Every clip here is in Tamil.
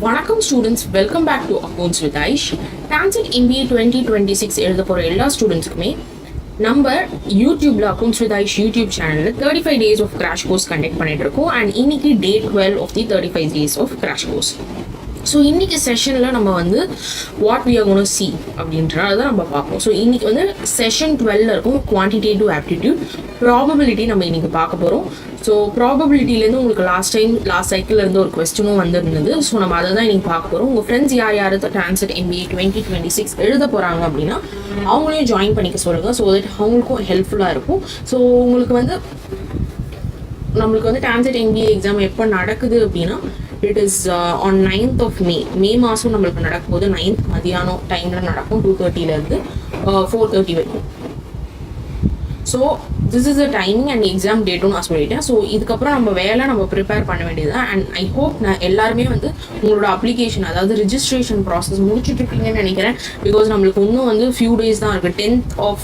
வணக்கம் students, welcome back to accounts with Aish. TANCET MBA 2026 எழுத போகிற எல்லா ஸ்டூடெண்ட்ஸுக்குமே நம்ம யூடியூப்ல அக்கௌண்ட்ஸ் வித் ஐஷ் யூடியூப் சேனலில் 35 days of crash course conduct பண்ணிட்டு இருக்கோம். அண்ட் இன்னைக்கு day 12 of the 35 days of crash course. So இன்னைக்கு செஷனில் நம்ம வந்து what we are gonna see அப்படின்றத நம்ம பார்ப்போம். ஸோ இன்னைக்கு வந்து செஷன் 12 இருக்கும், குவான்டிடேட்டிவ் ஆப்டிடியூட் ப்ராபபிலிட்டி நம்ம இன்னைக்கு பார்க்க போகிறோம். ஸோ ப்ராபபிலிட்டிலேருந்து உங்களுக்கு லாஸ்ட் சைக்கிள் இருந்து ஒரு கொஸ்டினும் வந்துருந்தது. ஸோ நம்ம அதை தான் இன்னைக்கு பார்க்க போகிறோம். உங்கள் ஃப்ரெண்ட்ஸ் யார் TANCET MBA 2026 எழுத போகிறாங்க அப்படின்னா அவங்களையும் ஜாயின் பண்ணிக்க சொல்லுங்கள். ஸோ தட் அவங்களுக்கும் ஹெல்ப்ஃபுல்லாக இருக்கும். ஸோ உங்களுக்கு வந்து நம்மளுக்கு வந்து TANCET MBA எக்ஸாம் எப்போ நடக்குது அப்படின்னா it is on 9th of மே மாதம் நம்மளுக்கு நடக்கும் போது 9th மதியானம் டைமில் நடக்கும். 2:30 4:30 வரைக்கும். So this is the timing and exam டேட்டும் நான் சொல்லிட்டேன். ஸோ இதுக்கப்புறம் நம்ம ப்ரிப்பேர் பண்ண வேண்டியது. அண்ட் ஐ ஹோப் நான் எல்லாருமே வந்து உங்களோட அப்ளிகேஷன், அதாவது ரிஜிஸ்ட்ரேஷன் ப்ராசஸ் முடிச்சுட்டு இருக்கீங்கன்னு நினைக்கிறேன். பிகாஸ் நம்மளுக்கு இன்னும் வந்து ஃபியூ டேஸ் தான் இருக்குது. 10th of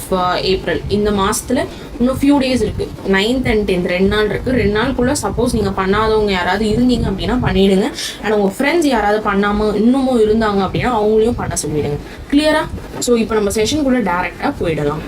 April இந்த மாதத்தில் இன்னும் ஃபியூ டேஸ் இருக்குது. 9th and 10th 2 நாள் இருக்குது. 2 நாளுக்குள்ளே சப்போஸ் நீங்கள் பண்ணாதவங்க யாராவது இருந்தீங்க அப்படின்னா பண்ணிவிடுங்க. அண்ட் உங்கள் ஃப்ரெண்ட்ஸ் யாராவது பண்ணாமல் இன்னமும் இருந்தாங்க அப்படின்னா அவங்களையும் பண்ண சொல்லிவிடுங்க. கிளியரா? ஸோ இப்போ நம்ம செஷனுக்குள்ளே டேரெக்டாக போயிடலாம்.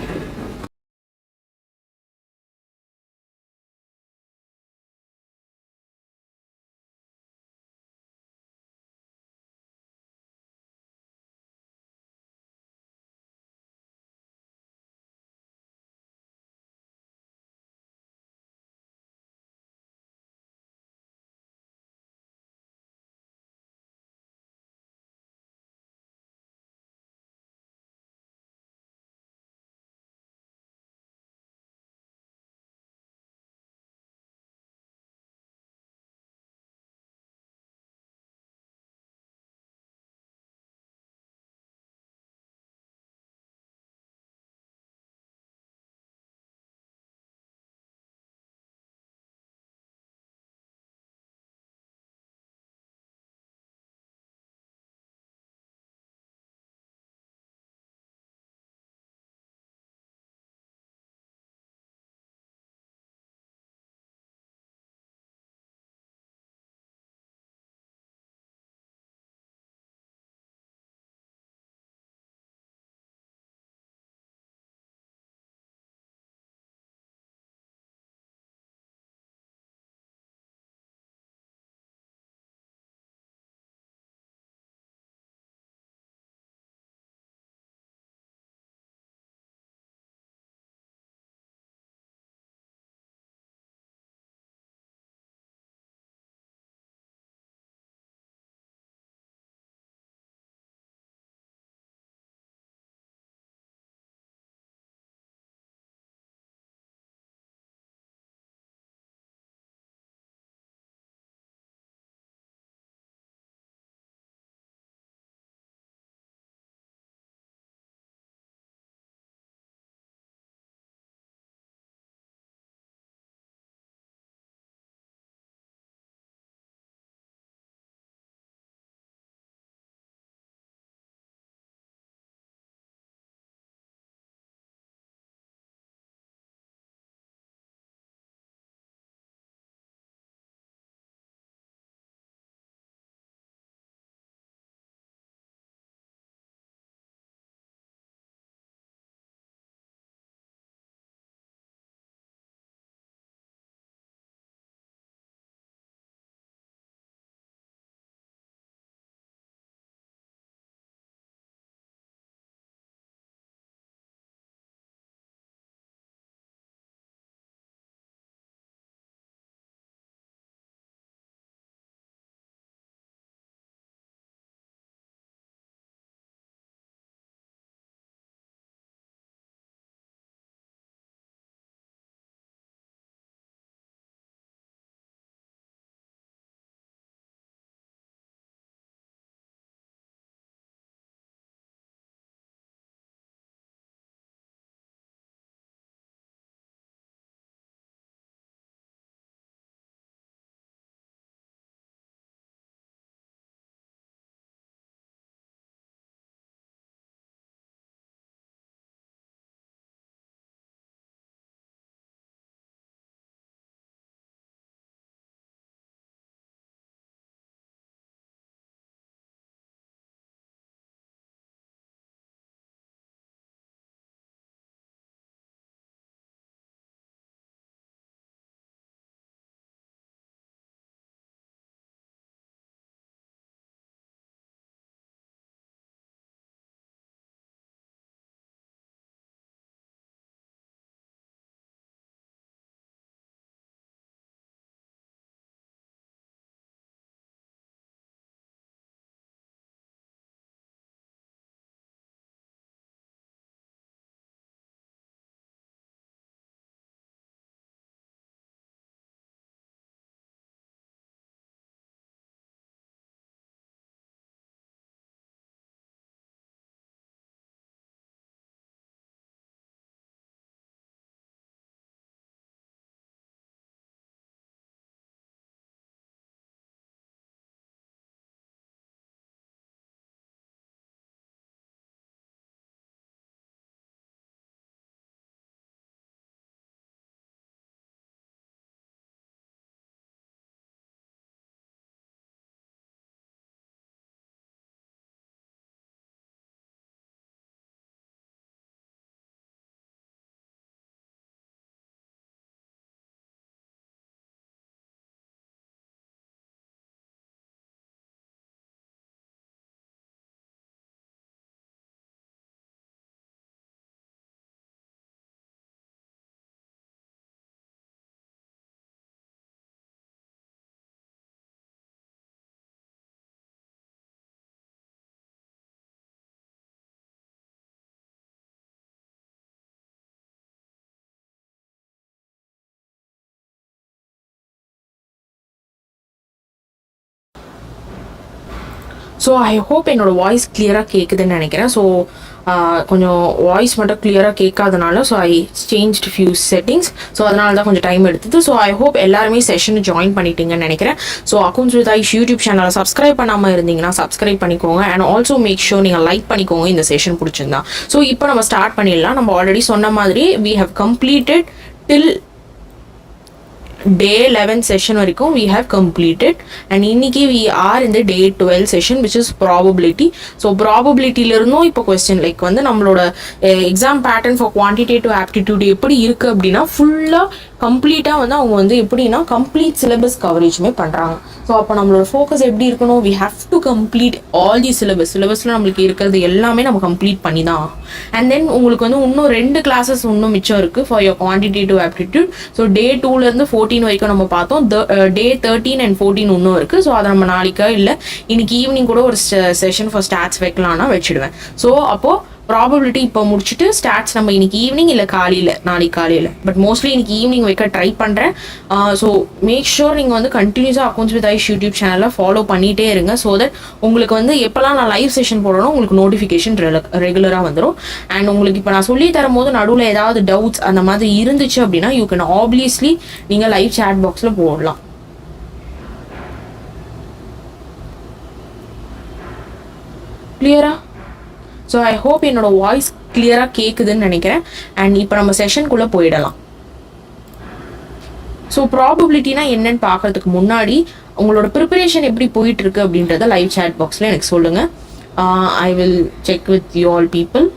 ஸோ ஐ ஹோப் என்னோட வாய்ஸ் கிளியராக கேட்குதுன்னு நினைக்கிறேன். ஸோ கொஞ்சம் வாய்ஸ் மட்டும் கிளியராக கேட்காதனால so I change few settings. So அதனால தான் கொஞ்சம் டைம் எடுத்தது. ஸோ ஐ ஹோப் எல்லாருமே செஷன் ஜாயின் பண்ணிட்டீங்கன்னு நினைக்கிறேன். So accounts with Aish YouTube சேனலை சப்ஸ்கிரைப் பண்ணாமல் இருந்தீங்கன்னா சப்ஸ்கிரைப் பண்ணிக்கோங்க. அண்ட் ஆல்சோ மேக் ஷோர் நீங்கள் லைக் பண்ணிக்கோங்க இந்த செஷன் பிடிச்சிருந்தா. ஸோ இப்போ நம்ம ஸ்டார்ட் பண்ணிடலாம். நம்ம ஆல்ரெடி சொன்ன மாதிரி we have completed till day 11 session வரைக்கும் we have completed, and இன்னைக்கு we are in the day 12 session which is probability. so probabilityல இருந்தும் இப்போ question like வந்து நம்மளோட exam pattern for quantitative aptitude எப்படி இருக்கு அப்படின்னா ஃபுல்லா கம்ப்ளீட்டாக வந்து அவங்க வந்து எப்படின்னா கம்ப்ளீட் சிலபஸ் கவரேஜுமே பண்ணுறாங்க. ஸோ அப்போ நம்மளோட ஃபோக்கஸ் எப்படி இருக்கணும், we have to complete all the சிலபஸில் நம்மளுக்கு இருக்கிறது எல்லாமே நம்ம கம்ப்ளீட் பண்ணி தான் ஆகும். அண்ட் தென் உங்களுக்கு வந்து இன்னும் 2 classes இன்னும் மிச்சம் இருக்குது for your quantitative aptitude. So day 2லேருந்து 14 வரைக்கும் நம்ம பார்த்தோம். day 13 and 14 இன்னும் இருக்குது. ஸோ அதை நம்ம நாளைக்கா இல்லை இன்னைக்கு ஈவினிங் கூட ஒரு செஷன் ஃபார் ஸ்டாட்ஸ் வைக்கலாம்னா வச்சுடுவேன். ஸோ அப்போது ப்ராபபிலிட்டி இப்போ முடிச்சுட்டு ஸ்டாட்ஸ் நம்ம இன்னைக்கு ஈவினிங் இல்லை நாளைக்கு காலையில் பட் மோஸ்ட்லி இன்னைக்கு ஈவினிங் வைக்க ட்ரை பண்ணுறேன். ஸோ மேக் ஷோர் நீங்கள் வந்து கண்டினியூஸாக அக்கௌண்ட்ஸ் வித் ஐஷ் யூடியூப் சேனலில் ஃபாலோ பண்ணிகிட்டே இருங்க. ஸோ தட் உங்களுக்கு வந்து எப்போல்லாம் நான் லைவ் செஷன் போடணும் உங்களுக்கு நோட்டிஃபிகேஷன் ரெகுலராக வந்துடும். அண்ட் உங்களுக்கு இப்போ நான் சொல்லி தரும்போது நடுவில் ஏதாவது டவுட்ஸ் அந்த மாதிரி இருந்துச்சு அப்படின்னா யூ கேன் ஆப்வியஸ்லி நீங்கள் லைவ் சேட் பாக்ஸில் போடலாம். கிளியரா? ஸோ ஐ ஹோப் என்னோட வாய்ஸ் கிளியராக கேட்குதுன்னு நினைக்கிறேன். அண்ட் இப்போ நம்ம செஷனுக்குள்ளே போயிடலாம். ஸோ ப்ராபபிலிட்டினா என்னன்னு பார்க்கறதுக்கு முன்னாடி உங்களோட ப்ரிப்பரேஷன் எப்படி போயிட்டு இருக்கு அப்படின்றத லைவ் சேட் பாக்ஸில் எனக்கு சொல்லுங்கள். I will check with you all people.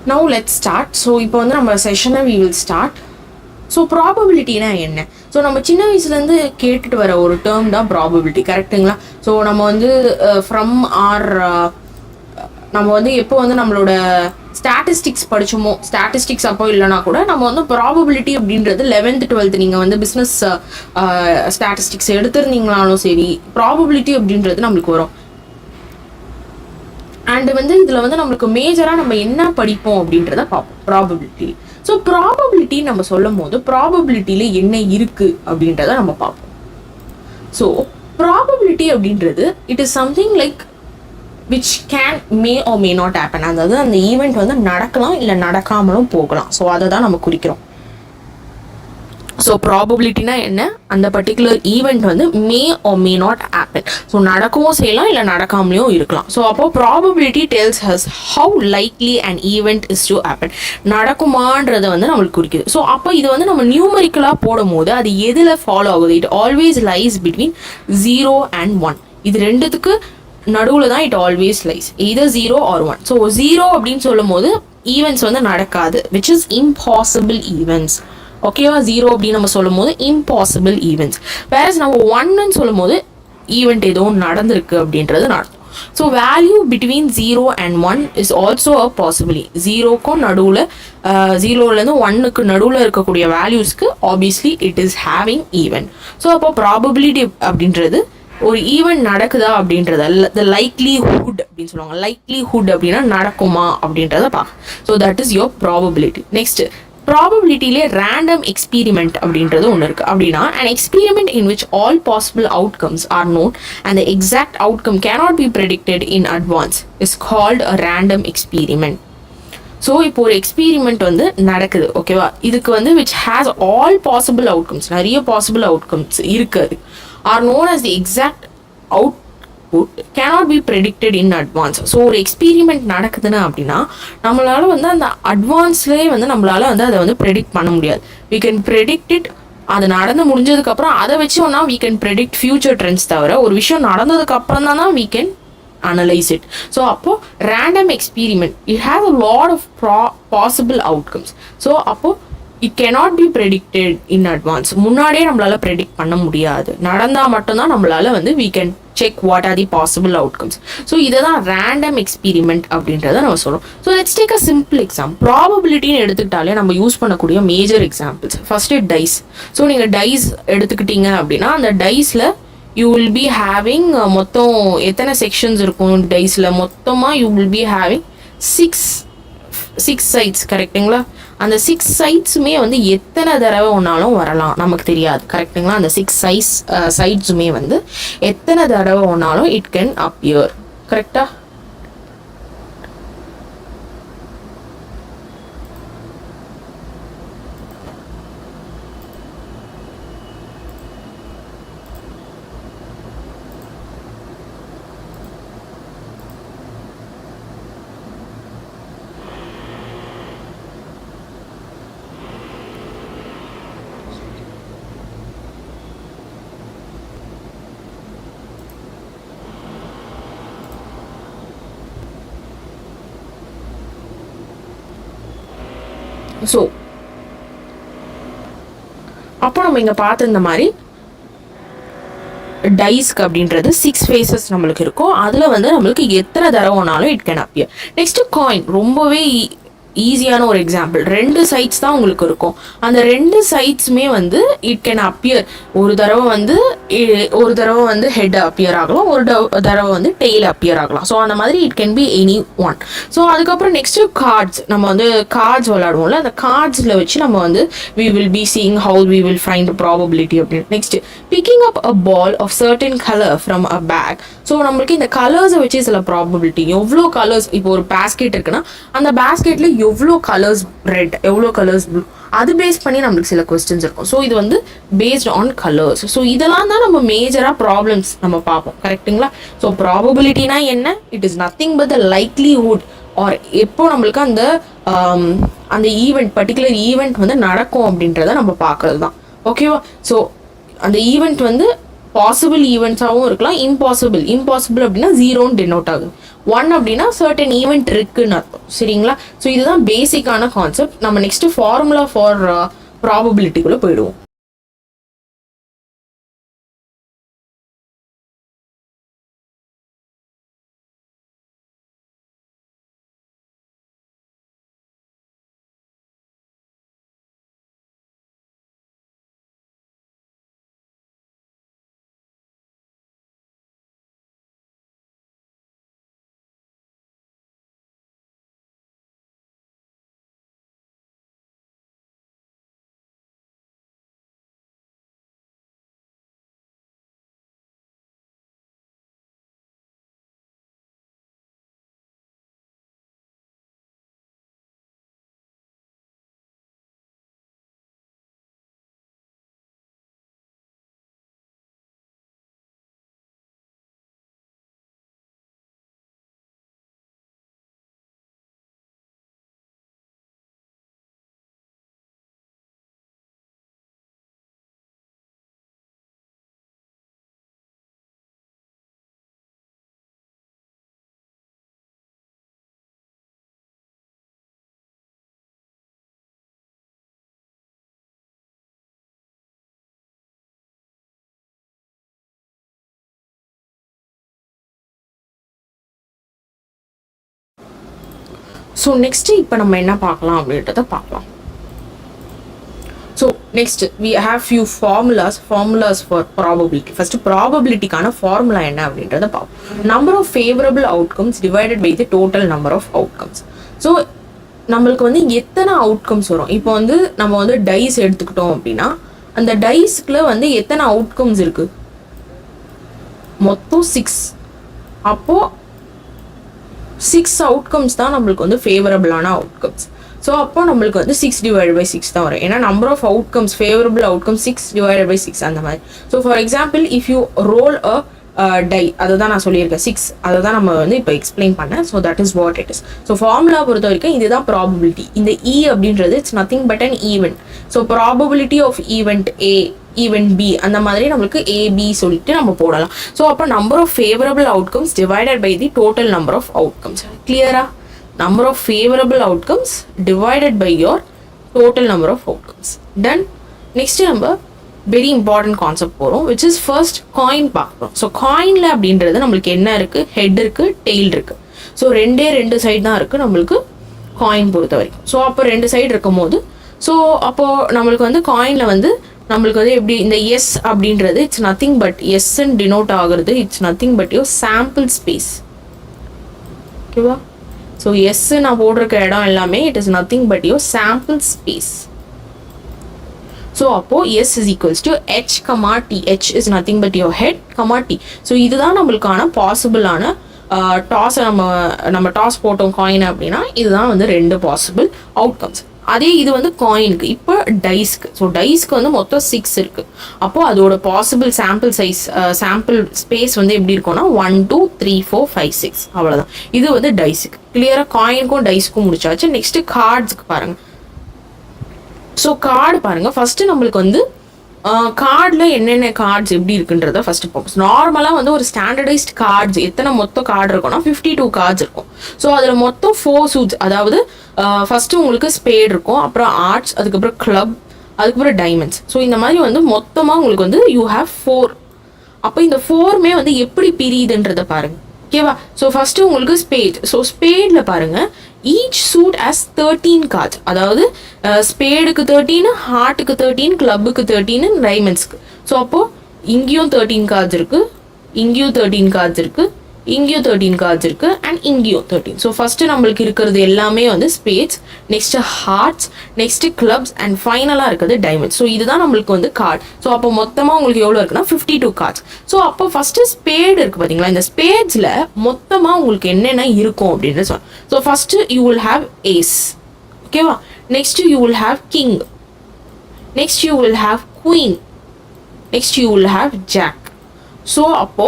Now let's start. So இப்போ வந்து நம்ம செஷனை we will start. ஸோ ப்ராபபிலிட்டினா என்ன? ஸோ நம்ம சின்ன வயசுலேருந்து கேட்டுட்டு வர ஒரு டேர்ம் தான் ப்ராபபிலிட்டி, கரெக்டுங்களா? ஸோ நம்ம வந்து ஃப்ரம் ஆர் நம்ம வந்து எப்போ வந்து நம்மளோட ஸ்டாட்டிஸ்டிக்ஸ் படிச்சோமோ, ஸ்டாட்டிஸ்டிக்ஸ் அப்போ இல்லைனா கூட நம்ம வந்து ப்ராபபிலிட்டி அப்படின்றது 11th 12th நீங்கள் வந்து பிஸ்னஸ் ஸ்டாட்டிஸ்டிக்ஸ் எடுத்திருந்தீங்களாலும் சரி ப்ராபபிலிட்டி அப்படின்றது நம்மளுக்கு வரும். அண்ட் வந்து இதில் வந்து நம்மளுக்கு மேஜராக நம்ம என்ன படிப்போம் அப்படின்றத பார்ப்போம் ப்ராபபிலிட்டி. ஸோ ப்ராபபிலிட்டி நம்ம சொல்லும் போது ப்ராபபிலிட்டியில் என்ன இருக்குது அப்படின்றத நம்ம பார்ப்போம். ஸோ ப்ராபபிலிட்டி அப்படின்றது it is something like which can May or may not happen. அதாவது அந்த ஈவெண்ட் வந்து நடக்கலாம் இல்லை நடக்காமலும் போகலாம். ஸோ அதை தான் நம்ம குறிக்கிறோம். ஸோ ப்ராபபிலிட்டினா என்ன? அந்த பர்டிகுலர் ஈவெண்ட் வந்து may or may not happen. So நடக்கவும் செய்யலாம் இல்லை நடக்காமலையும் இருக்கலாம். ஸோ அப்போ probability tells us how likely and event is to happen. நடக்குமான்றதை வந்து நம்மளுக்கு குறிக்குது. ஸோ அப்போ இது வந்து நம்ம நியூமரிக்கலாக போடும் போது அது எதில் ஃபாலோ ஆகுது? It always lies between 0 and 1. இது ரெண்டுத்துக்கு நடுவில் தான் it always lies either 0 or 1. So 0 அப்படின்னு சொல்லும் போது ஈவெண்ட்ஸ் வந்து நடக்காது, விச் இஸ் இம்பாசிபிள் ஈவெண்ட்ஸ். ஓகேவா? 0 அப்படின்னு நம்ம சொல்லும் போது இம்பாசிபிள் ஈவெண்ட்ஸ். வேற நம்ம 1ன்னு சொல்லும் போது ஈவெண்ட் ஏதோ நடந்திருக்கு அப்படின்றது நடக்கும். So value between 0 and 1 is also a possibility. 0க்கும் நடுவில் 0லேருந்து 1க்கு நடுவில் இருக்கக்கூடிய வேல்யூஸ்க்கு obviously it is having event. So அப்போ ப்ராபபிலிட்டி அப்படின்றது ஒரு ஈவெண்ட் நடக்குதா அப்படின்றத த லைக்லிஹுட் அப்படின்னு சொல்லுவாங்க. லைக்லிஹுட் அப்படின்னா நடக்குமா அப்படின்றத பார்க்க. So that is your probability. Next ப்ராபபிலிட்டிலே ரேண்டம் எக்ஸ்பீரிமெண்ட் அப்படின்றது ஒன்று இருக்குது. அப்படின்னா an experiment in which all possible outcomes are known and the exact outcome cannot be predicted in advance is called a random experiment. So இப்போ ஒரு எக்ஸ்பீரிமெண்ட் வந்து நடக்குது, ஓகேவா? இதுக்கு வந்து which has all possible outcomes, நிறைய பாசிபிள் அவுட்கம்ஸ் இருக்குது, or known as the exact output cannot be predicted in advance. So ஒரு எக்ஸ்பீரிமெண்ட் நடக்குதுன்னா அப்படின்னா நம்மளால வந்து அந்த அட்வான்ஸ்லேயே வந்து நம்மளால வந்து அதை வந்து ப்ரெடிக்ட் பண்ண முடியாது. வி கேன் ப்ரெடிக்ட் இட், அது நடந்து முடிஞ்சதுக்கப்புறம் அதை வச்சு ஒன்றா we can predict future trends, தவிர ஒரு விஷயம் நடந்ததுக்கு அப்புறம் தான் we can analyze it. So அப்போ random experiment, it has a lot of possible outcomes. So அப்போ it cannot be predicted in advance. முன்னாடியே நம்மளால predict பண்ண முடியாது, நடந்தா மட்டும்தான் நம்மளால வந்து we can check what are the possible outcomes. So இதுதான் random experiment அப்படின்றத நம்ம சொல்றோம். So let's take a simple example. Probability எடுத்துக்கிட்டாலே நம்ம யூஸ் பண்ணக்கூடிய major examples. First dice. So நீங்கள் டைஸ் எடுத்துக்கிட்டீங்க அப்படின்னா அந்த டைஸ்ல you will be having மொத்தம் எத்தனை செக்ஷன்ஸ் இருக்கும் டைஸில்? மொத்தமாக you will be having six sides, கரெக்டுங்களா? அந்த 6 சைட்ஸுமே வந்து எத்தனை தடவை ஒன்றாலும் வரலாம், நமக்கு தெரியாது, கரெக்டுங்களா? அந்த 6 சைட்ஸுமே வந்து எத்தனை தடவை ஒன்றாலும் இட் கேன் அப்பியர், கரெக்டா? ஸோ அப்போ நம்ம இங்கே பார்த்து இந்த மாதிரி டைஸ்க்கு அப்படின்றது 6 ஃபேஸஸ் நம்மளுக்கு இருக்கும். அதில் வந்து நம்மளுக்கு எத்தனை தடவைனாலும் it can appear. Next coin, ரொம்பவே ஈஸியான ஒரு எக்ஸாம்பிள். 2 சைட்ஸ் தான் உங்களுக்கு இருக்கும். அந்த 2 சைட்ஸுமே வந்து இட் கேன் அப்பியர். ஒரு தடவை வந்து ஹெட் அப்பியர் ஆகலாம், ஒரு தடவை வந்து டெய்ல் அப்பியர் ஆகலாம். ஸோ அந்த மாதிரி it can be any one. So அதுக்கப்புறம் நெக்ஸ்ட் கார்ட்ஸ், நம்ம வந்து கார்ட்ஸ் விளையாடுவோம்ல, அந்த கார்ட்ஸில் வச்சு நம்ம வந்து we will be seeing how we will find the probability அப்படின்னு. Next picking up a ball of certain color from a bag. So நம்மளுக்கு இந்த கலர்ஸை வச்சு சில ப்ராபபிலிட்டி, எவ்வளோ கலர்ஸ், இப்போ ஒரு பேஸ்கெட் இருக்குன்னா அந்த பேஸ்கெட்டில் எவ்வளோ கலர்ஸ் ரெட், எவ்வளோ கலர்ஸ் ப்ளூ, அது பேஸ் பண்ணி நம்மளுக்கு சில கொஸ்டின்ஸ் இருக்கும். ஸோ இது வந்து பேஸ்ட் ஆன் கலர்ஸ். ஸோ இதெல்லாம் தான் நம்ம மேஜராக ப்ராப்ளம்ஸ் நம்ம பார்ப்போம், கரெக்டுங்களா? ஸோ ப்ராபபிலிட்டினா என்ன? It is nothing but the likelihood, or எப்போ நம்மளுக்கு அந்த ஈவெண்ட், பர்டிகுலர் ஈவெண்ட் வந்து நடக்கும் அப்படின்றத நம்ம பார்க்கறது தான், ஓகேவா? ஸோ அந்த ஈவெண்ட் வந்து பாசிபிள் ஈவெண்ட்ஸாகவும் இருக்கலாம், இம்பாசிபிள் அப்படின்னா 0ன்னு டெனோட் ஆகுது, 1 அப்படின்னா சர்டன் ஈவெண்ட் இருக்குன்னு அர்த்தம், சரிங்களா? ஸோ இதுதான் பேசிக்கான கான்செப்ட். நம்ம நெக்ஸ்ட் ஃபார்முலா ஃபார் ப்ராபபிலிட்டிக்குள்ளே போயிடுவோம். ஸோ நெக்ஸ்ட் இப்போ நம்ம என்ன பார்க்கலாம் அப்படின்றத பார்க்கலாம். So next we have few formulas for probability. First ப்ராபபிலிட்டிக்கான ஃபார்முலா என்ன அப்படின்றத பார்ப்போம். Number of favourable outcomes divided by the total number of outcomes. So நம்மளுக்கு வந்து எத்தனை அவுட்கம்ஸ் வரும். இப்போ வந்து நம்ம வந்து டைஸ் எடுத்துக்கிட்டோம் அப்படின்னா அந்த டைஸ்க்குள்ள வந்து எத்தனை அவுட்கம்ஸ் இருக்கு, மொத்தம் 6. அப்போ 6 அவுட்கம்ஸ் தான் நம்மளுக்கு வந்து ஃபேவரபிளான அவுட்கம்ஸ். ஸோ அப்போ நம்மளுக்கு வந்து 6/6 தான் வரும். ஏன்னா number of outcomes favourable outcomes 6/6 அந்த மாதிரி. So for example if you roll a die, அதை தான் நான் சொல்லியிருக்கேன் 6, அதை தான் நம்ம வந்து இப்போ எக்ஸ்பிளைன் பண்ணேன். So that is what it is. So formula பொறுத்த வரைக்கும் இதுதான் ப்ராபபிலிட்டி. இந்த இ அப்படின்றது it's nothing but an event. So probability of event A, event B, அந்த மாதிரி நம்மளுக்கு ஏபி சொல்லிட்டு நம்ம போடலாம். ஸோ அப்போ number of favourable outcomes divided by the total number of outcomes. கிளியரா? Number of favourable outcomes divided by your total number of outcomes. Done. Next நம்ம வெரி இம்பார்ட்டன்ட் கான்செப்ட் போகிறோம், விச் இஸ் ஃபர்ஸ்ட் காயின் பார்க்குறோம். ஸோ காயினில் அப்படின்றது நம்மளுக்கு என்ன இருக்குது, ஹெட் இருக்குது, டெய்ல் இருக்குது. ஸோ ரெண்டு சைடு தான் இருக்குது நம்மளுக்கு காயின் பொறுத்த வரைக்கும். ஸோ அப்போ 2 சைடு இருக்கும் போது ஸோ அப்போது நம்மளுக்கு வந்து காயினில் வந்து நம்மளுக்கு வந்து எப்படி இந்த எஸ் அப்படின்றது இட்ஸ் நத்திங் பட் எஸ்ன்னு டினோட் ஆகுறது it's nothing but your sample space. ஓகேவா? ஸோ எஸ் நான் போட்டிருக்க இடம் எல்லாமே it is nothing but your sample space. So அப்போ S is equals to H, T. H is nothing but your head, T. So இதுதான் நம்மளுக்கான பாசிபிளான டாஸை நம்ம டாஸ் போட்டோம் காயின் அப்படின்னா இதுதான் வந்து 2 பாசிபிள் அவுட்கம்ஸ். அதே இது வந்து காயினுக்கு. இப்போ டைஸ்க்கு. ஸோ டைஸ்க்கு வந்து மொத்தம் 6 இருக்கு. அப்போ அதோட possible sample size sample space வந்து எப்படி இருக்கும்னா 1 2 3 4 5 6 அவ்வளோதான். இது வந்து டைஸுக்கு. கிளியராக காயினுக்கும் டைஸ்க்கும் முடிச்சாச்சு. நெக்ஸ்ட் கார்ட்ஸ்க்கு பாருங்க. ஸோ கார்டு பாருங்க. ஃபர்ஸ்ட் நம்மளுக்கு வந்து கார்டில் என்னென்ன கார்ட்ஸ் எப்படி இருக்குன்றத ஃபர்ஸ்ட் பார்ப்போம். நார்மலாக வந்து ஒரு ஸ்டாண்டர்டைஸ்ட் கார்ட்ஸ் எத்தனை மொத்தம் கார்டு இருக்கும்னா 52 கார்ட்ஸ் இருக்கும். ஸோ அதில் மொத்தம் 4 சூட்ஸ், அதாவது ஃபர்ஸ்ட் உங்களுக்கு ஸ்பேட் இருக்கும், அப்புறம் ஆர்ட்ஸ், அதுக்கப்புறம் கிளப், அதுக்கப்புறம் டைமண்ட்ஸ். ஸோ இந்த மாதிரி வந்து மொத்தமாக உங்களுக்கு வந்து யூ ஹேவ் 4. அப்போ இந்த 4மே வந்து எப்படி பிரியுதுன்றத பாருங்க. ஓகேவா? ஸோ ஃபர்ஸ்ட் உங்களுக்கு ஸ்பேட். ஸோ ஸ்பேட்ல பாருங்க ஈச் சூட் ஹஸ் 13 கார்ட்ஸ். அதாவது ஸ்பேடுக்கு 13, ஹார்ட்டுக்கு 13, கிளப்புக்கு 13, டைமண்ட்ஸ்க்கு. ஸோ அப்போ இங்கேயும் 13 கார்ட்ஸ் இருக்கு, இங்கேயும் 13 கார்ட்ஸ் இருக்கு, இங்கேயும் 13 கார்ட்ஸ் இருக்கு, அண்ட் இங்கேயும் 13. ஸோ ஃபர்ஸ்ட் நம்மளுக்கு இருக்கிறது எல்லாமே வந்து spades, next hearts, next clubs, and ஃபைனலாக இருக்கிறது டைமண்ட்ஸ். ஸோ இதுதான் நம்மளுக்கு வந்து கார்டு. ஸோ அப்போ மொத்தமாக உங்களுக்கு எவ்வளோ இருக்குன்னா 52 கார்ட்ஸ். ஸோ அப்போ ஃபர்ஸ்ட் ஸ்பேடு இருக்கு பார்த்தீங்களா, இந்த ஸ்பேட்ஸில் மொத்தமாக உங்களுக்கு என்னென்ன இருக்கும் அப்படின்னு சொல்லுவோம். So first you will have ace. ஓகேவா? Next you will have king, next you will have queen, next you will have jack. So அப்போ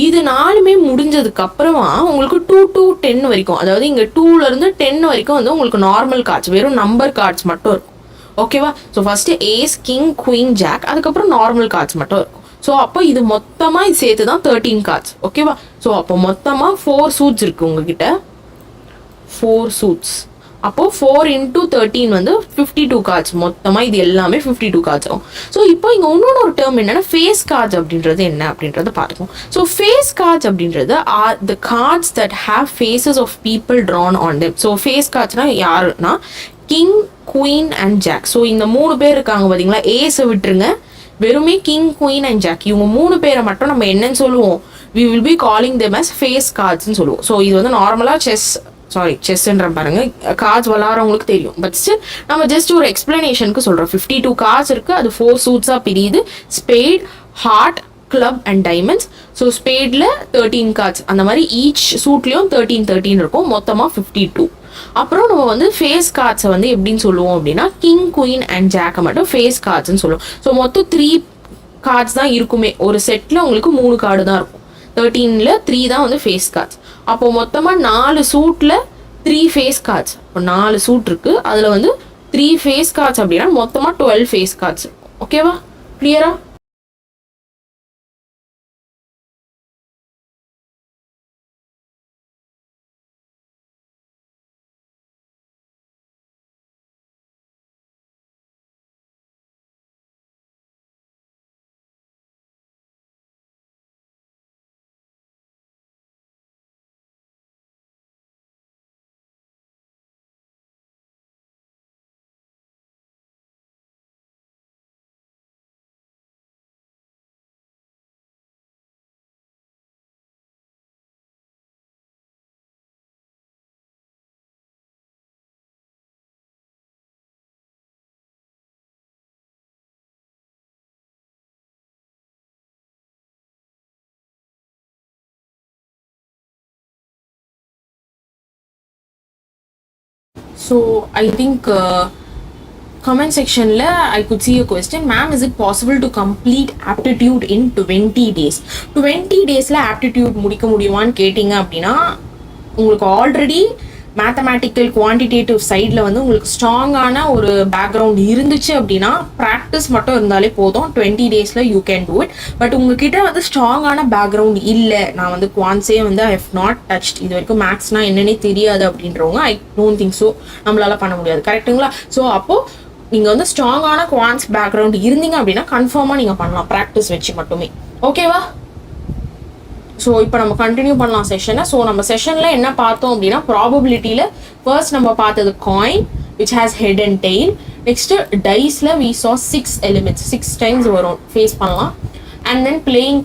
இது 4மே முடிஞ்சதுக்கு அப்புறமா உங்களுக்கு 2 to 10 வரைக்கும், அதாவது இங்க 2ல இருந்து 10 வரைக்கும் வந்து உங்களுக்கு நார்மல் கார்ட்ஸ், வெறும் நம்பர் கார்ட்ஸ் மட்டும் இருக்கும். ஓகேவா? So first ace, king, queen, jack, அதுக்கப்புறம் நார்மல் கார்ட்ஸ் மட்டும் இருக்கும். ஸோ அப்போ இது மொத்தமா இது சேர்த்து தான் 13 கார்ட்ஸ். ஓகேவா? ஸோ அப்போ மொத்தமா 4 சூட்ஸ் இருக்கு உங்ககிட்ட, 4 சூட்ஸ். அப்போ 4 into 13 வந்து 52 கார்ட்ஸ். மொத்தமா இது எல்லாமே 52 கார்ட்ஸ் ஆகும். ஸோ இப்போ இங்க இன்னொன்று ஒரு டேர்ம் என்னன்னா ஃபேஸ் கார்ட்ஸ் அப்படின்றது என்ன அப்படின்றத பார்த்துக்கோம். ஸோ ஃபேஸ் கார்ட்ஸ் அப்படின்றது are the cards that have faces of people drawn on them. So face கார்ட்ஸ்னா யாருன்னா king, queen and jack. So இந்த 3 பேர் இருக்காங்க பார்த்தீங்களா, ஏஸை விட்டுருங்க, வெறுமே கிங், குவீன் அண்ட் ஜாக், இவங்க 3 பேரை மட்டும் நம்ம என்னன்னு சொல்லுவோம், we will be calling them as face cards ன்னு சொல்லுவோம். ஸோ இது வந்து நார்மலாக செஸ்ன்ற பாருங்க கார்ட்ஸ் விளாட்றவங்களுக்கு தெரியும். பட் ஸ்டில் நம்ம ஜஸ்ட் ஒரு எக்ஸ்பிளனேஷனுக்கு சொல்கிறோம். 52 கார்ட்ஸ் இருக்குது, அது 4 சூட்ஸாக பிரியுது, spade, heart, club and diamonds. So ஸ்பேடில் 13 கார்ட்ஸ், அந்த மாதிரி ஈச் சூட்லேயும் 13 இருக்கும், மொத்தமாக 52. அப்புறம் நம்ம வந்து ஃபேஸ் கார்ட்ஸை வந்து எப்படின்னு சொல்லுவோம் அப்படின்னா கிங், குயின் அண்ட் ஜாக்கை மட்டும் ஃபேஸ் கார்ட்ஸ்ன்னு சொல்லுவோம். ஸோ மொத்தம் 3 கார்ட்ஸ் தான் இருக்குமே, ஒரு செட்டில் உங்களுக்கு 3 கார்டு தான் இருக்கும். 13ல் 3 தான் வந்து ஃபேஸ் கார்ட்ஸ். அப்போ மொத்தமாக 4 சூட்டில் 3 ஃபேஸ் கார்ட்ஸ். இப்போ 4 சூட் இருக்கு, அதில் வந்து 3 ஃபேஸ் கார்ட்ஸ் அப்படின்னா மொத்தமாக 12 ஃபேஸ் கார்ட்ஸ் இருக்கும். ஓகேவா? கிளியரா? So I think comment section la I could see a question, ma'am, is it possible to complete aptitude in 20 days? 20 days la aptitude முடிக்க முடியுமான்னு கேட்டிங்க அப்படின்னா உங்களுக்கு ஆல்ரெடி மேத்தமேட்டிக்கல் குவான்டிடேட்டிவ் சைடில் வந்து உங்களுக்கு ஸ்ட்ராங்கான ஒரு பேக்ரவுண்ட் இருந்துச்சு அப்படின்னா ப்ராக்டிஸ் மட்டும் இருந்தாலே போதும், 20 டேஸில் you can do it. But உங்ககிட்ட வந்து ஸ்ட்ராங்கான பேக்ரவுண்ட் இல்லை, நான் வந்து குவான்ஸே வந்து ஐ ஹவ் நாட் டச்ட், இது வரைக்கும் மேக்ஸ்னா என்னன்னே தெரியாது அப்படின்றவங்க ஐ டோன்ட் திங்க் ஸோ நம்மளால பண்ண முடியாது. கரெக்டுங்களா? ஸோ அப்போது நீங்கள் வந்து ஸ்ட்ராங்கான குவான்ஸ் பேக்ரவுண்ட் இருந்தீங்க அப்படின்னா கன்ஃபார்மாக நீங்கள் பண்ணலாம் ப்ராக்டிஸ் வச்சு மட்டுமே. ஓகேவா? ஸோ இப்போ நம்ம கண்டினியூ பண்ணலாம் செஷனை. ஸோ நம்ம செஷனில் என்ன பார்த்தோம் அப்படின்னா ப்ராபபிலிட்டியில் ஃபர்ஸ்ட் நம்ம பார்த்தது coin which has head and tail. Next டைஸில் வி சா 6 எலிமெண்ட்ஸ், 6 டைம்ஸ் வரும் ஃபேஸ் பண்ணலாம். அண்ட் தென் பிளேயிங்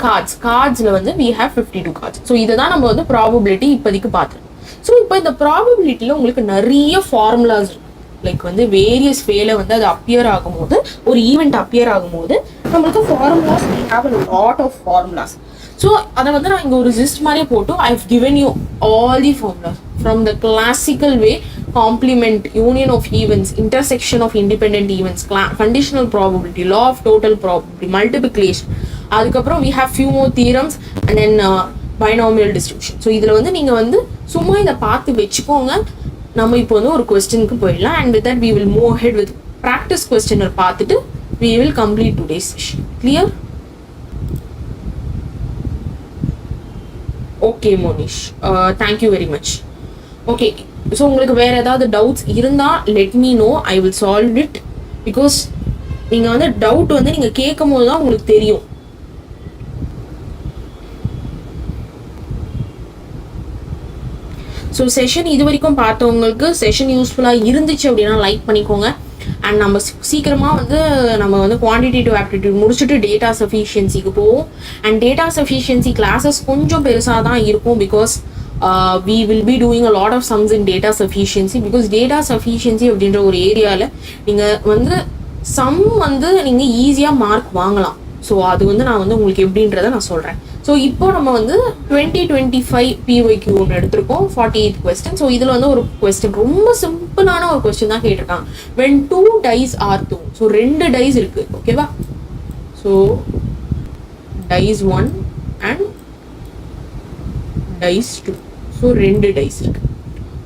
கார்ட்ஸில் வந்து வி ஹேவ் 52 கார்ட்ஸ். ஸோ இதை தான் நம்ம வந்து ப்ராபபிலிட்டி இப்போதைக்கு பார்த்துருக்கோம். ஸோ இப்போ இந்த ப்ராபபிலிட்டியில் உங்களுக்கு நிறைய ஃபார்முலாஸ் இருக்கு. லைக் வந்து வேரியஸ் வேல வந்து அது அப்பியர் ஆகும்போது, ஒரு ஈவெண்ட் அப்பியர் ஆகும்போது நம்மளுக்கு formulas, we have a lot of formulas. So அதை வந்து நான் இங்கே ஒரு லிஸ்ட் மாதிரியே போட்டு I have given you all the formulas from the classical way, complement, union of events, intersection of independent events, conditional probability, law of total probability, multiplication, அதுக்கப்புறம் we have few more theorems and then binomial distribution. So இதில் வந்து நீங்கள் வந்து சும்மா இதை பார்த்து வச்சுக்கோங்க. நம்ம இப்போ வந்து ஒரு கொஸ்டினுக்கு போயிடலாம். And with that we will move ahead with practice கொஸ்டினை பார்த்துட்டு we will complete today's session. Clear? Okay Monish, thank you very much. Okay, so உங்களுக்கு வேறு ஏதாவது டவுட்ஸ் இருந்தால் let me know, I will solve it. Because நீங்கள் வந்து டவுட் வந்து நீங்கள் கேட்கும் போது தான் உங்களுக்கு தெரியும். ஸோ செஷன் இது வரைக்கும் பார்த்தவங்களுக்கு செஷன் யூஸ்ஃபுல்லாக இருந்துச்சு அப்படின்னா லைக் பண்ணிக்கோங்க. அண்ட் நம்ம சீக்கிரமாக வந்து நம்ம வந்து குவான்டிடேட்டிவ் ஆப்டிடியூட் முடிச்சுட்டு டேட்டா சஃபிஷியன்சிக்கு போவோம். அண்ட் டேட்டா சஃபிஷியன்சி கிளாஸஸ் கொஞ்சம் பெருசாக தான் இருக்கும். Because we will be doing a lot of sums in data sufficiency. because data sufficiency அப்படின்ற ஒரு ஏரியாவில் நீங்கள் வந்து சம் வந்து நீங்கள் ஈஸியாக மார்க் வாங்கலாம். ஸோ அது வந்து நான் வந்து உங்களுக்கு எப்படின்றத நான் சொல்கிறேன். ஸோ இப்போ நம்ம வந்து 2025 PYQ ஒன்று எடுத்திருக்கோம், 48 கொஸ்டின். ஸோ இதில் வந்து ஒரு கொஸ்டின் ரொம்ப சிம்பிளான ஒரு கொஸ்டின் தான் கேட்டிருக்காங்க. when 2 dice are thrown. So 2 dice இருக்குது. ஓகேவா? So dice 1 and dice 2. So 2 dice இருக்கு.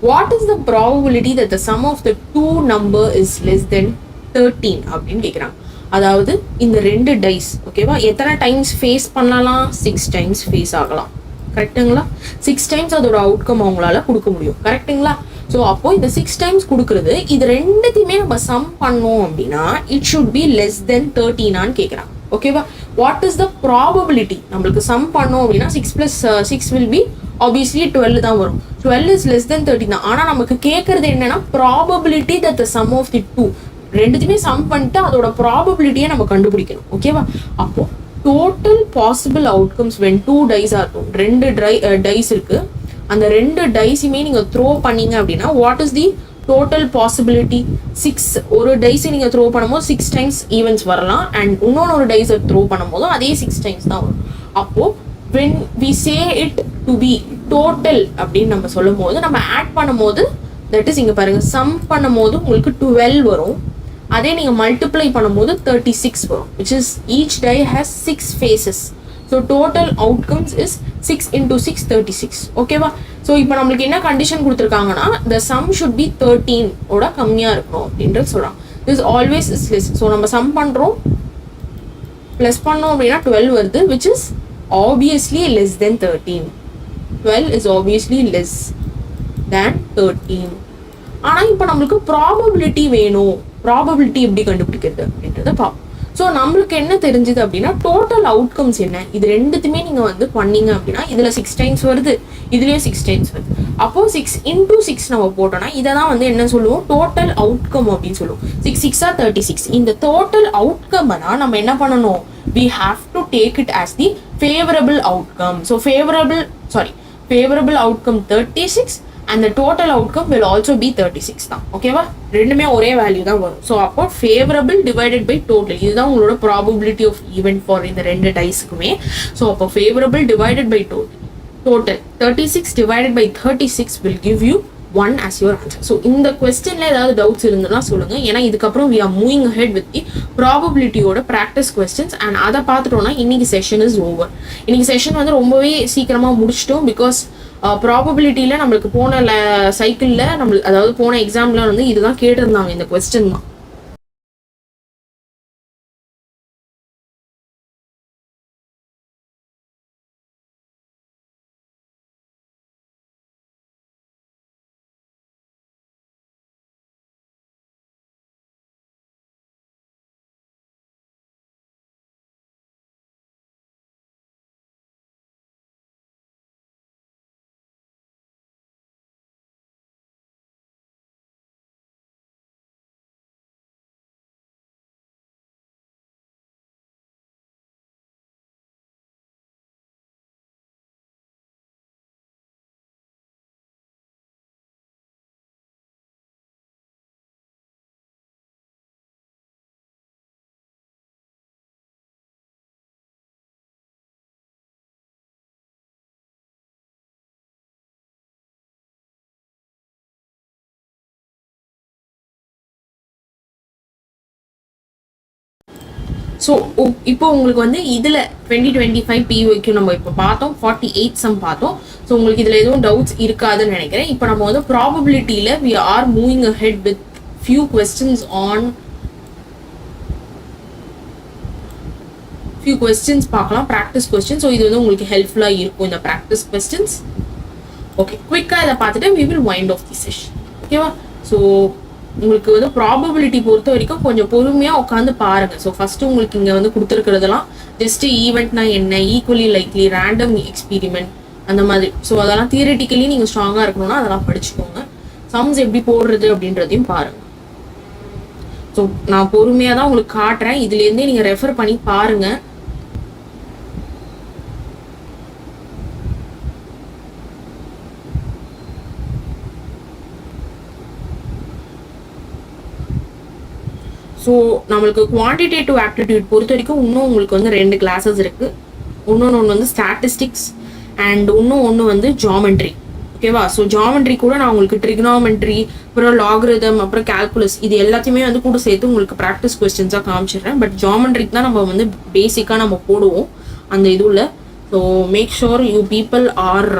what is the probability that the sum of the two number is less than 13 அப்படின்னு கேட்குறாங்க. அதாவது இந்த 2 டைஸ் ஓகேவா எத்தனை டைம்ஸ் ஃபேஸ் பண்ணலாம்? 6 டைம்ஸ் ஃபேஸ் ஆகலாம். கரெக்டுங்களா? 6 டைம்ஸ் அதோட அவுட்கம் அவங்களால கொடுக்க முடியும். கரெக்டுங்களா? ஸோ அப்போ இந்த 6 டைம்ஸ் கொடுக்குறது இது ரெண்டுத்தையுமே நம்ம சம் பண்ணோம் அப்படின்னா it should be less than 13 கேட்குறாங்க. ஓகேவா? What is the probability? நம்மளுக்கு சம் பண்ணோம் அப்படின்னா 6 + 6 வில் பி obviously 12 தான் வரும். 12 is less than 13 தான். ஆனால் நமக்கு கேட்கறது என்னன்னா probability that the sum of the two, ரெண்டுத்தையுமே சம் பண்ணிட்டு அதோட ப்ராபபிலிட்டியை நம்ம கண்டுபிடிக்கணும். ஓகேவா? அப்போ total possible outcomes when 2 dice are thrown. 2 dice இருக்கு. அந்த 2 டைஸுமே நீங்க த்ரோ பண்ணீங்க அப்படின்னா what is the total possibility? 6. ஒரு டைஸை நீங்க த்ரோ பண்ணும்போது 6 டைம்ஸ் ஈவெண்ட்ஸ் வரலாம். அண்ட் இன்னொன்று ஒரு டைஸை த்ரோ பண்ணும்போதும் அதே 6 டைம்ஸ் தான் வரும். அப்போ when we say it to be total அப்படின்னு நம்ம சொல்லும் போது நம்ம ஆட் பண்ணும் போது தட் இஸ் இங்க பாருங்க சம் பண்ணும் போது உங்களுக்கு 12 வரும். அதே நீங்க மல்டிப்ளை பண்ணும்போது 36 வரும். which is each die has 6 faces. so total outcomes is 6 × 6 36. ஓகேவா? ஸோ இப்போ நம்மளுக்கு என்ன கண்டிஷன் கொடுத்துருக்காங்கன்னா the sum should be 13 ஓட கம்மியா இருக்கும் அப்படின்றது சொல்றாங்க. this always is less. So நம்ம சம் பண்றோம் ப்ளஸ் பண்ணோம் அப்படின்னா 12 வருது, which is obviously less than 13. 12 is obviously less than 13. ஆனால் இப்போ நம்மளுக்கு ப்ராபபிலிட்டி வேணும். ப்ராபபிலிட்டி எப்படி கண்டுபிடிக்கிறது அப்படின்றத பார்ப்போம். ஸோ நம்மளுக்கு என்ன தெரிஞ்சுது அப்படின்னா டோட்டல் அவுட்கம்ஸ் என்ன, இது ரெண்டுத்துமே நீங்கள் வந்து பண்ணீங்க அப்படின்னா இதில் 6 டைம்ஸ் வருது, இதுலேயும் 6 டைம்ஸ் வருது. அப்போது 6 × 6 நம்ம போட்டோம்னா இதை தான் வந்து என்ன சொல்லுவோம்? டோட்டல் அவுட்கம் அப்படின்னு சொல்லுவோம். 6 × 6 = 36. இந்த டோட்டல் அவுட்கம் தான் நம்ம என்ன பண்ணணும்? we have to take it as the favorable outcome. so favorable outcome 36 and the total outcome will also be 36 தான். ஓகேவா? ரெண்டுமே ஒரே வேல்யூ தான் வரும். ஸோ அப்போ favorable divided by total இதுதான் உங்களோட probability of event for இந்த 2 டைஸுக்குமே. ஸோ அப்போ favorable divided by total 36 divided by 36 will give you 1 as your answer. So இந்த கொஸ்டின்ல ஏதாவது டவுட்ஸ் இருந்ததுன்னா சொல்லுங்க. ஏன்னா இதுக்கப்புறம் we are moving ahead with the probability ஓட practice questions and அதை பார்த்துட்டோம்னா இன்னைக்கு செஷன் இஸ் ஓவர். இன்னைக்கு செஷன் வந்து ரொம்பவே சீக்கிரமா முடிச்சிட்டோம். பிகாஸ் ப்ராபபிலிட்டியில நம்மளுக்கு போன சைக்கிள்ல நம்மளுக்கு அதாவது போன எக்ஸாம்ல வந்து இதுதான் கேட்டிருந்தாங்க, இந்த கொஸ்டின் தான். ஸோ இப்போ உங்களுக்கு வந்து இதில் 2025 PYQ நம்ம இப்போ பார்த்தோம், 48 சம் பார்த்தோம். ஸோ உங்களுக்கு இதில் எதுவும் டவுட்ஸ் இருக்காதுன்னு நினைக்கிறேன். இப்போ நம்ம வந்து ப்ராபபிலிட்டியில் we are moving ahead with few questions பார்க்கலாம், ப்ராக்டிஸ் கொஸ்டின். ஸோ இது வந்து உங்களுக்கு ஹெல்ப்ஃபுல்லாக இருக்கும் இந்த ப்ராக்டிஸ் கொஸ்டின்ஸ். ஓகே, குவிக்காக இதை பார்த்துட்டு we will wind off the session. ஓகேவா? ஸோ உங்களுக்கு வந்து ப்ராபபிலிட்டி பொறுத்த வரைக்கும் கொஞ்சம் பொறுமையாக உட்காந்து பாருங்க. ஸோ ஃபர்ஸ்ட் உங்களுக்கு இங்கே வந்து கொடுத்துருக்கிறதெல்லாம் ஜஸ்ட் ஈவெண்ட்னா என்ன, ஈக்குவலி லைக்லி, ரேண்டம் எக்ஸ்பீரிமெண்ட் அந்த மாதிரி. ஸோ அதெல்லாம் தியரிட்டிக்கலி நீங்கள் ஸ்ட்ராங்காக இருக்கணும்னா அதெல்லாம் படிச்சுக்கோங்க. சம்ஸ் எப்படி போடுறது அப்படின்றதையும் பாருங்க. ஸோ நான் பொறுமையாக தான் உங்களுக்கு காட்டுறேன், இதுலேருந்தே நீங்கள் ரெஃபர் பண்ணி பாருங்க. ஸோ நம்மளுக்கு குவான்டிடேட்டிவ் ஆப்டிடியூட் பொறுத்த வரைக்கும் இன்னும் உங்களுக்கு வந்து 2 கிளாஸஸ் இருக்குது. ஒன்று வந்து ஸ்டாட்டிஸ்டிக்ஸ் அண்ட் ஒன்று வந்து ஜாமெண்ட்ரி. ஓகேவா? ஸோ ஜாமெண்ட்ரி கூட நான் உங்களுக்கு ட்ரிக்னாமெண்ட்ரி, அப்புறம் லாகரிதம், அப்புறம் கால்குலஸ், இது எல்லாத்தையுமே வந்து கூட சேர்த்து உங்களுக்கு ப்ராக்டிஸ் கொஸ்டின்ஸாக காமிச்சிடுறேன். பட் ஜாமெண்ட்ரிக்கு தான் நம்ம வந்து பேசிக்காக நம்ம போடுவோம் அந்த இதுவில். So make sure you people are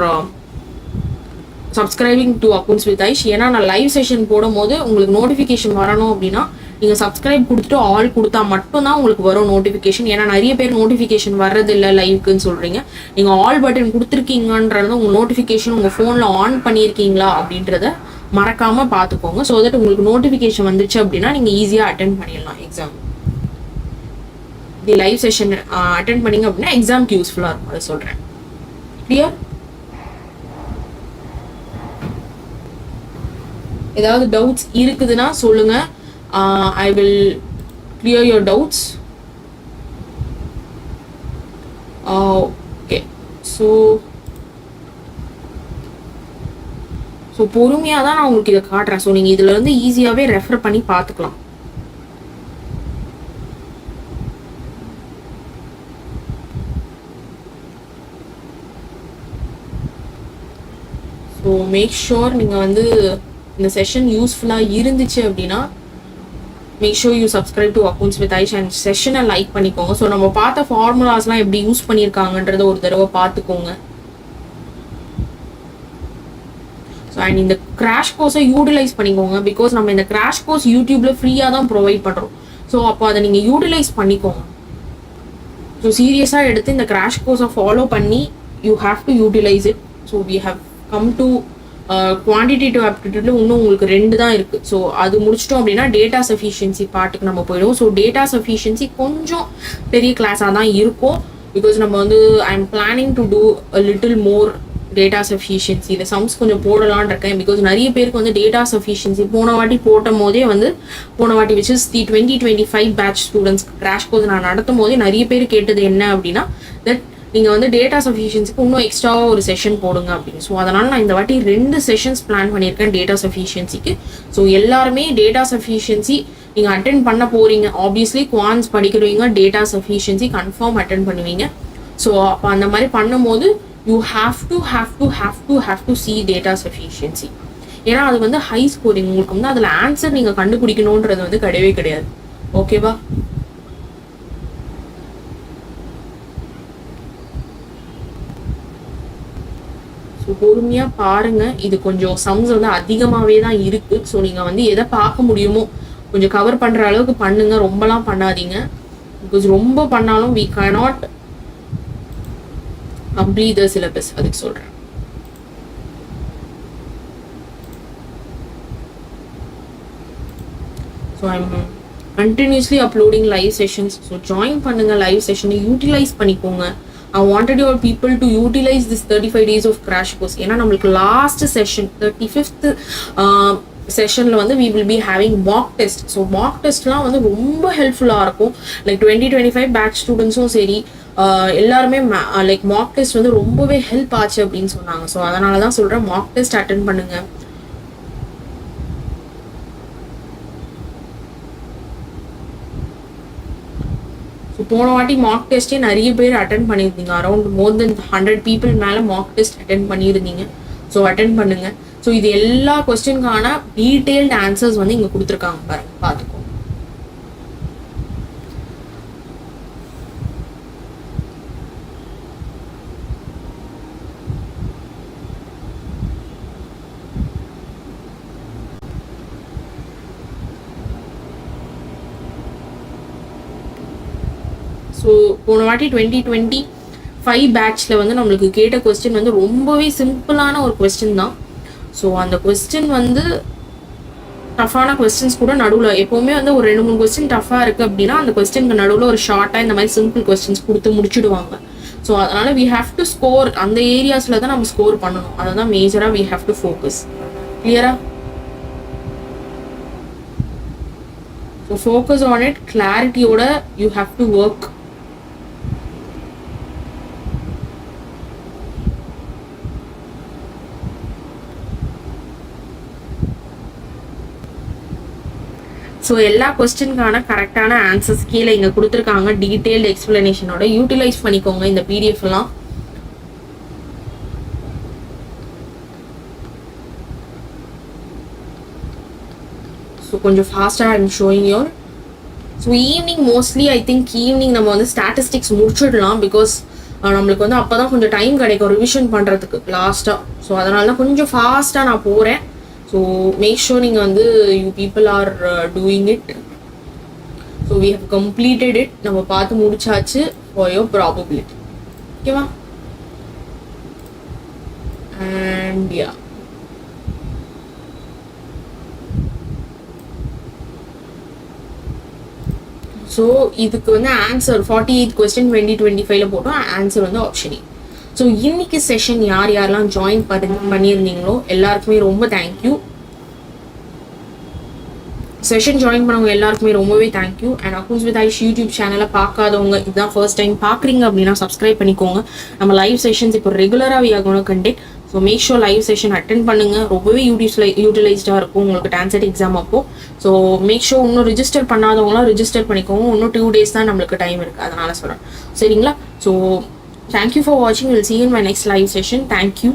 subscribing to accounts with Aish. ஏன்னா நான் லைவ் செஷன் போடும் போது உங்களுக்கு நோட்டிஃபிகேஷன் வரணும் அப்படின்னா நீங்கள் சப்ஸ்கிரைப் கொடுத்துட்டு ஆல் கொடுத்தா மட்டும்தான் உங்களுக்கு வரும் நோட்டிஃபிகேஷன். ஏன்னா நிறைய பேர் நோட்டிஃபிகேஷன் வர்றதில்லை லைவுக்குன்னு சொல்கிறீங்க. நீங்கள் ஆல் பட்டன் கொடுத்துருக்கீங்கன்றது உங்கள் நோட்டிஃபிகேஷன் உங்கள் ஃபோனில் ஆன் பண்ணியிருக்கீங்களா அப்படின்றத மறக்காமல் பார்த்துக்கோங்க. ஸோ தட் உங்களுக்கு நோட்டிஃபிகேஷன் வந்துச்சு அப்படின்னா நீங்கள் ஈஸியாக அட்டென்ட் பண்ணிடலாம் எக்ஸாம். தி லைவ் செஷன் அட்டென்ட் பண்ணிங்க அப்படின்னா எக்ஸாம்க்கு யூஸ்ஃபுல்லாக இருக்கும், அதை சொல்கிறேன். கிளியர்? ஏதாவது டவுட்ஸ் இருக்குதுன்னா சொல்லுங்கள். I will clear your doubts. Okay, so பொறுமையாக தான் நான் உங்களுக்கு இதை காட்டுறேன். ஸோ நீங்கள் இதில் வந்து ஈஸியாகவே ரெஃபர் பண்ணி பார்த்துக்கலாம். ஸோ மேக் ஷோர் நீங்கள் வந்து இந்த செஷன் யூஸ்ஃபுல்லாக இருந்துச்சு அப்படின்னா make sure you subscribe to accounts with Aish and செஷனை லைக் பண்ணிக்கோங்க. ஸோ நம்ம பார்த்த ஃபார்முலாஸ்லாம் எப்படி யூஸ் பண்ணியிருக்காங்கன்றத ஒரு தடவை பார்த்துக்கோங்க. ஸோ அண்ட் இந்த கிராஷ் கோர்ஸை யூட்டிலைஸ் பண்ணிக்கோங்க. பிகாஸ் நம்ம இந்த கிராஷ் கோர்ஸ் யூடியூப்ல ஃப்ரீயாக தான் ப்ரொவைட் பண்ணுறோம். ஸோ அப்போ அதை நீங்கள் யூட்டிலைஸ் பண்ணிக்கோங்க. ஸோ சீரியஸாக எடுத்து இந்த கிராஷ் கோர்ஸை ஃபாலோ பண்ணி you have to utilise it. So we have come to quantitative ஆப்டிடியூட்ல இன்னும் உங்களுக்கு 2 தான் இருக்குது. ஸோ அது முடிச்சிட்டோம் அப்படின்னா டேட்டா சஃபிஷியன்சி பார்ட்டுக்கு நம்ம போயிடுவோம். ஸோ டேட்டா சஃபிஷியன்சி கொஞ்சம் பெரிய கிளாஸாக தான் இருக்கும். பிகாஸ் நம்ம வந்து I am planning to do a little more data sufficiency. இந்த சம்ஸ் கொஞ்சம் போடலான்னு இருக்கேன். பிகாஸ் நிறைய பேருக்கு வந்து டேட்டா சஃபிஷியன்சி போன வாட்டி which is the 2025 batch students crash course நான் நடத்தும் போதே நிறைய பேர் கேட்டது என்ன அப்படின்னா தட் நீங்கள் வந்து டேட்டா சஃபிஷியன்சிக்கு இன்னும் எக்ஸ்ட்ராவாக ஒரு செஷன் போடுங்க அப்படின்னு. ஸோ அதனால் நான் இந்த வாட்டி 2 செஷன்ஸ் பிளான் பண்ணியிருக்கேன் டேட்டா சஃபிஷியன்சிக்கு. ஸோ எல்லாருமே டேட்டா சஃபிஷியன்சி நீங்கள் அட்டென்ட் பண்ண போகிறீங்க. ஆப்வியஸ்லி குவான்ஸ் படிக்கிறவங்க டேட்டா சஃபிஷியன்சி கன்ஃபார்ம் அட்டென்ட் பண்ணுவீங்க. ஸோ அப்போ அந்த மாதிரி பண்ணும்போது you have to see data sufficiency. ஏன்னா அது வந்து ஹை ஸ்கோரிங். உங்களுக்கு வந்து அதில் ஆன்சர் நீங்கள் கண்டுபிடிக்கணுன்றது வந்து கிடையவே கிடையாது. ஓகேவா? ஸோ பொறுமையாக பாருங்கள். இது கொஞ்சம் சம்ஸ் வந்து அதிகமாகவே தான் இருக்குது. ஸோ நீங்கள் வந்து எதை பார்க்க முடியுமோ கொஞ்சம் கவர் பண்ணுற அளவுக்கு பண்ணுங்கள். ரொம்பலாம் பண்ணாதீங்க. பிகாஸ் ரொம்ப பண்ணாலும் we cannot complete the syllabus. அதுக்கு சொல்கிறேன். So I'm continuously uploading live sessions. So join பண்ணுங்கள், லைவ் செஷனை யூட்டிலைஸ் பண்ணிக்கோங்க. I wanted your people to utilize this 35 days of crash course. ஏன்னா நம்மளுக்கு லாஸ்ட் செஷன் 35th செஷனில் வந்து we will be having mock test. So mock டெஸ்ட்லாம் வந்து ரொம்ப ஹெல்ப்ஃபுல்லாக இருக்கும். லைக் 2025 பேட்ச் ஸ்டூடெண்ட்ஸும் சரி எல்லாருமே லைக் மாக் டெஸ்ட் வந்து ரொம்பவே ஹெல்ப் ஆச்சு அப்படின்னு சொன்னாங்க. ஸோ அதனால தான் சொல்கிறேன், மாக் டெஸ்ட் அட்டென்ட் பண்ணுங்கள். ஸோ போன வாட்டி மாக் டெஸ்ட்டே நிறைய பேர் அட்டென்ட் பண்ணியிருந்தீங்க. அரௌண்ட் மோர் தென் 100 people மேலே மாக் டெஸ்ட் அட்டென்ட் பண்ணியிருந்தீங்க. ஸோ அட்டென்ட் பண்ணுங்கள். ஸோ இது எல்லா கொஸ்டினுக்கான டீட்டெயில்டு ஆன்சர்ஸ் வந்து இங்கே கொடுத்துருக்காங்க பாருங்க, பார்த்துக்கோ. ஸோ போன வாட்டி 2025 பேட்ச்சில் வந்து நம்மளுக்கு கேட்ட கொஸ்டின் வந்து ரொம்பவே சிம்பிளான ஒரு கொஸ்டின் தான். ஸோ அந்த கொஸ்டின் வந்து டஃப்பான கொஸ்டின்ஸ் கூட நடுவில் எப்போவுமே வந்து ஒரு 2-3 கொஸ்டின் டஃப்பாக இருக்குது அப்படின்னா அந்த கொஸ்டினுக்கு நடுவில் ஒரு ஷார்ட்டாக இந்த மாதிரி சிம்பிள் கொஸ்டின்ஸ் கொடுத்து முடிச்சுடுவாங்க. ஸோ அதனால் வி ஹாவ் டு ஸ்கோர். அந்த ஏரியாஸில் தான் நம்ம ஸ்கோர் பண்ணணும். அதை தான் மேஜராக வி ஹாவ் டு ஃபோக்கஸ். கிளியரா? So focus on it. கிளாரிட்டியோட you have to work. So எல்லா கொஸ்டினுக்கான கரெக்டான ஆன்சர்ஸ் கீழே இங்கே கொடுத்துருக்காங்க, டீட்டெயில்டு எக்ஸ்பிளனேஷனோட. யூட்டிலைஸ் பண்ணிக்கோங்க இந்த பிடிஎஃப் எல்லாம். ஸோ கொஞ்சம் ஃபாஸ்ட்டாக I'm showing your. So evening mostly I think evening நம்ம வந்து ஸ்டாட்டிஸ்டிக்ஸ் முடிச்சிடலாம். பிகாஸ் நம்மளுக்கு வந்து அப்போ தான் கொஞ்சம் டைம் கிடைக்கும் ரிவிஷன் பண்ணுறதுக்கு லாஸ்ட்டாக. ஸோ அதனால தான் கொஞ்சம் ஃபாஸ்ட்டாக நான் போகிறேன். ஸோ மேக் ஷோர் நீங்கள் வந்து you people are doing it. So we have completed it. நம்ம பார்த்து முடிச்சாச்சு ஃபார் யோர் ப்ராபபிலிட்டி. ஓகேவா? அண்ட் யா, ஸோ இதுக்கு வந்து ஆன்சர் 48th கொஸ்டின் 2025 போட்டோம். ஆன்சர் வந்து ஆப்ஷன் ஏ. ஸோ இன்னைக்கு செஷன் யார் யாரெல்லாம் ஜாயின் பண்ணியிருந்தீங்களோ எல்லாருக்குமே ரொம்ப தேங்க்யூ. செஷன் ஜாயின் பண்ணவங்க எல்லாருக்குமே ரொம்பவே thank you. And accounts with Aish YouTube சேனலை பார்க்காதவங்க, இதுதான் ஃபர்ஸ்ட் டைம் பார்க்குறீங்க அப்படின்னா சப்ஸ்கிரைப் பண்ணிக்கோங்க. நம்ம லைவ் செஷன்ஸ் இப்போ ரெகுலராக we are gonna conduct. So make sure live session attend பண்ணுங்கள். ரொம்பவே யூட்டிலைஸ்டாக இருக்கும் உங்களுக்கு டான்செட் எக்ஸாம் அப்போ. ஸோ மேக் ஷோர் இன்னும் ரிஜிஸ்டர் பண்ணாதவங்களாம் ரிஜிஸ்டர் பண்ணிக்கோங்க. இன்னும் 2 days தான் நம்மளுக்கு டைம் இருக்குது, அதனால சொல்கிறேன். சரிங்களா? So thank you for watching. We'll see you in my next live session. Thank you.